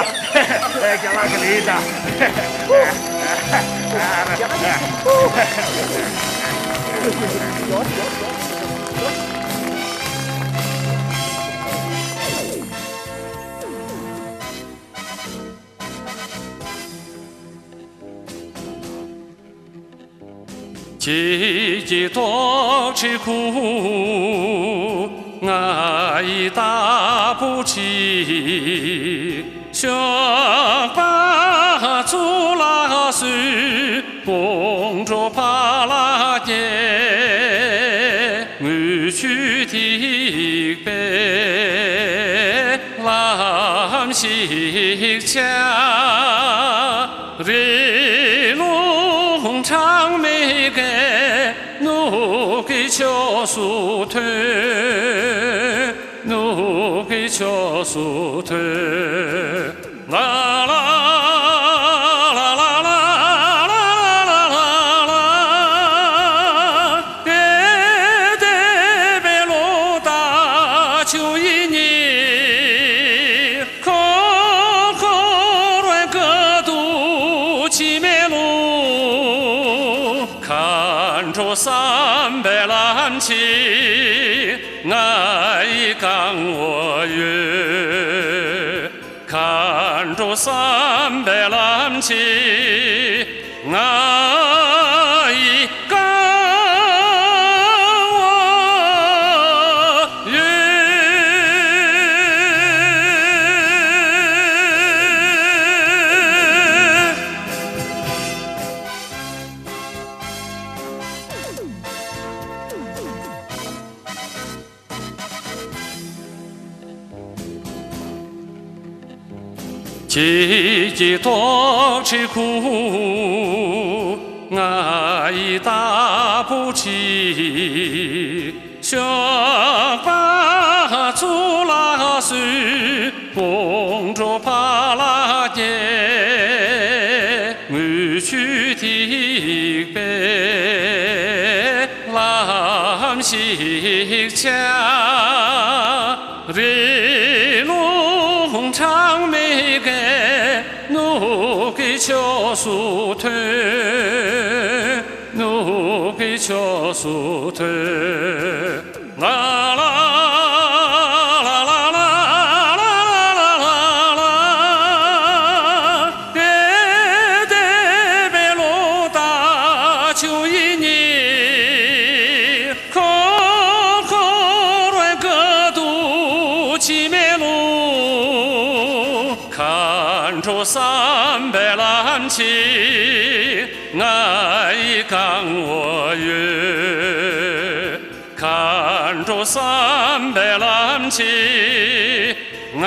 linda, chiamata che linda.姐姐多吃苦，俺打不起。想把做拉水，公主怕拉耶，我去提杯，蓝西家，人龙长眉个，奴给敲树头，奴给敲树头。啦啦啦啦啦啦啦啦，给得白罗大秋一年，可乱个肚起面路，看着300蓝旗，爱讲我月。看着300蓝旗，爱讲我月。姐姐多吃苦，俺打不起。想把做拉水，公主怕拉耶，我去提杯，蓝西家，人龙长眉个。奴给敲树头，奴给敲树头，啦啦啦啦啦啦啦，给得白罗大秋一年，可乱个肚起面路，看着300蓝旗，爱讲我月。看着300蓝旗，爱